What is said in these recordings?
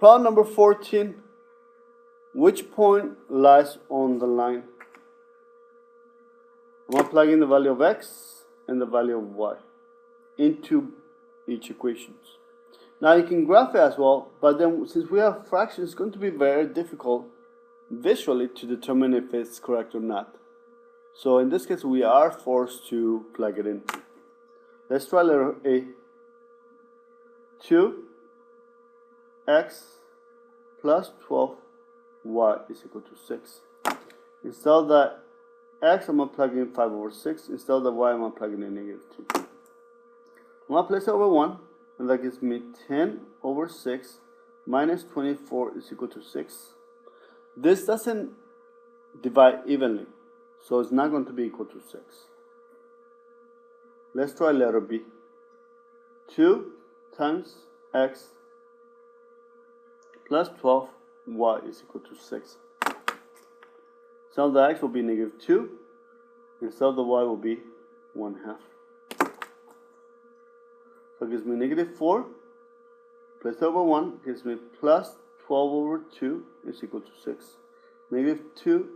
Problem number 14. Which point lies on the line? I'm going to plug in the value of x and the value of y into each equation. Now you can graph it as well, but then since we have fractions, it's going to be very difficult visually to determine if it's correct or not. So in this case, we are forced to plug it in. Let's try letter A. 2x plus 12y is equal to 6. Instead of the x, I'm going to plug in 5 over 6. Instead of the y, I'm going to plug in a negative 2. I'm going to place it over 1, and that gives me 10 over 6 minus 24 is equal to 6. This doesn't divide evenly, so it's not going to be equal to 6. Let's try letter B. 2 times x plus 12y is equal to 6. So the x will be negative 2, instead of the y will be 1/2. So it gives me negative 4, plus over 1 gives me plus 12 over 2 is equal to 6. Negative 2,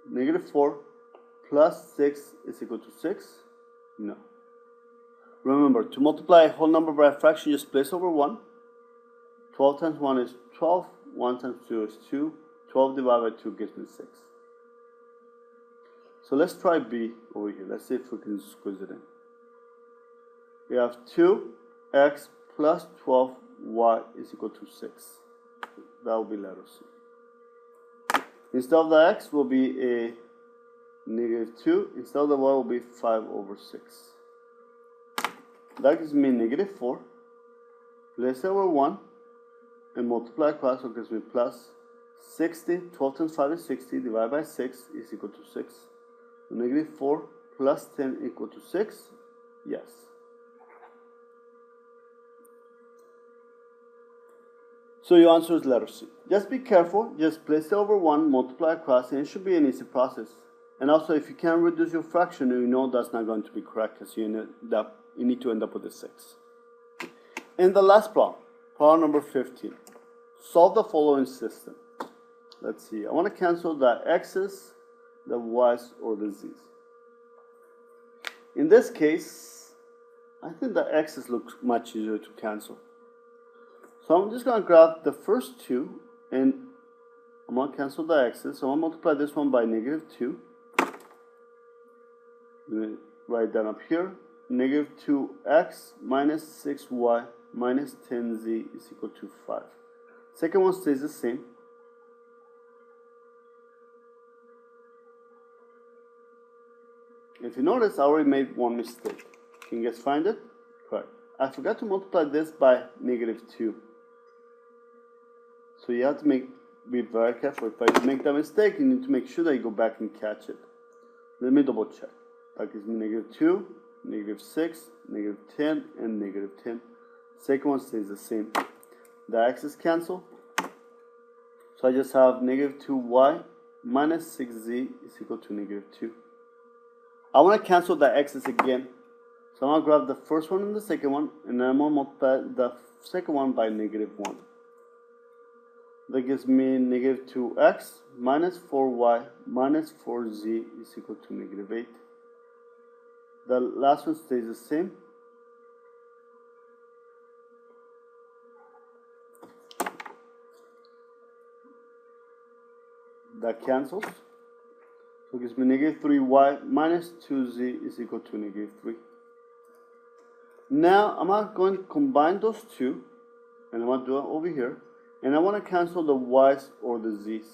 negative 4 plus 6 is equal to 6? No. Remember, to multiply a whole number by a fraction, just place over 1. 12 times 1 is 12. 1 times 2 is 2. 12 divided by 2 gives me 6. So let's try B over here. Let's see if we can squeeze it in. We have 2x plus 12y is equal to 6. That will be letter C. Instead of the x will be a negative 2. Instead of the y will be 5 over 6. That gives me negative 4. Place over 1 and multiply across, so it gives me plus 60. 12 times 5 is 60. Divided by 6 is equal to 6. So negative 4 plus 10 equal to 6. Yes. So your answer is letter C. Just be careful. Just place it over 1, multiply across, and it should be an easy process. And also, if you can reduce your fraction, you know that's not going to be correct because you need to end up with a 6. In the last problem, problem number 15. Solve the following system. Let's see. I want to cancel the x's, the y's, or the z's. In this case, I think the x's look much easier to cancel. So I'm just going to grab the first two, and I'm going to cancel the x's. So I'm going to multiply this one by negative 2. Write that up here. Negative 2x minus 6y minus 10z is equal to 5. Second one stays the same. If you notice, I already made one mistake. Can you guys find it? Correct. I forgot to multiply this by negative 2. So you have to be very careful. If I make that mistake, you need to make sure that you go back and catch it. Let me double check. That gives me negative 2, negative 6, negative 10, and negative 10. Second one stays the same. The x's cancel. So I just have negative 2y minus 6z is equal to negative 2. I want to cancel the x's again. So I'm going to grab the first one and the second one, and then I'm going to multiply the second one by negative 1. That gives me negative 2x minus 4y minus 4z is equal to negative 8. The last one stays the same. That cancels. So it gives me negative 3y minus 2z is equal to negative 3. Now I'm going to combine those two, and I'm going to do it over here. And I want to cancel the y's or the z's.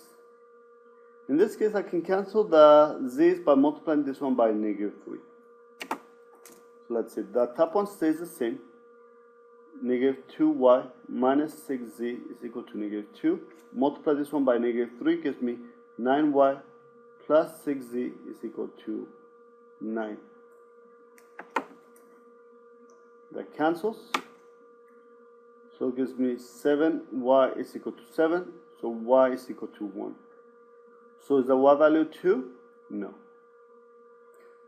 In this case, I can cancel the z's by multiplying this one by negative 3. So let's see, the top one stays the same. Negative 2y minus 6z is equal to negative 2. Multiply this one by negative 3 gives me 9y plus 6z is equal to 9. That cancels. So it gives me 7y is equal to 7. So y is equal to 1. So is the y value 2? No.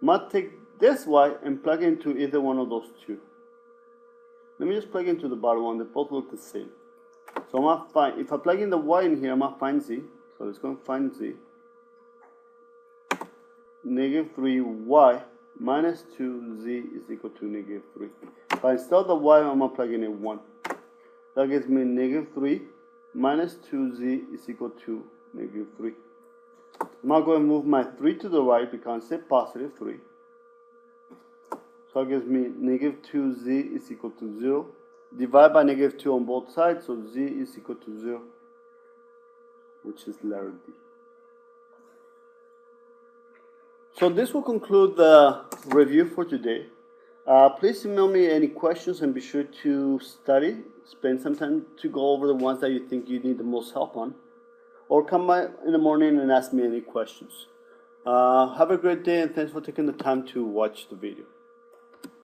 I'm going to take this y and plug into either one of those two. Let me just plug into the bottom one. They both look the same. So So I'm gonna find, if I plug in the y in here, I'm gonna find z. So let's go and find z. Negative 3y minus 2z is equal to negative 3. If I install the y, I'm gonna plug in a 1. That gives me negative 3 minus 2z is equal to negative 3. I'm now going to move my 3 to the right because it's positive 3. So that gives me negative 2z is equal to 0. Divide by negative 2 on both sides, so z is equal to 0, which is letter D. So this will conclude the review for today. Please email me any questions and be sure to study. Spend some time to go over the ones that you think you need the most help on. Or come by in the morning and ask me any questions. Have a great day and thanks for taking the time to watch the video.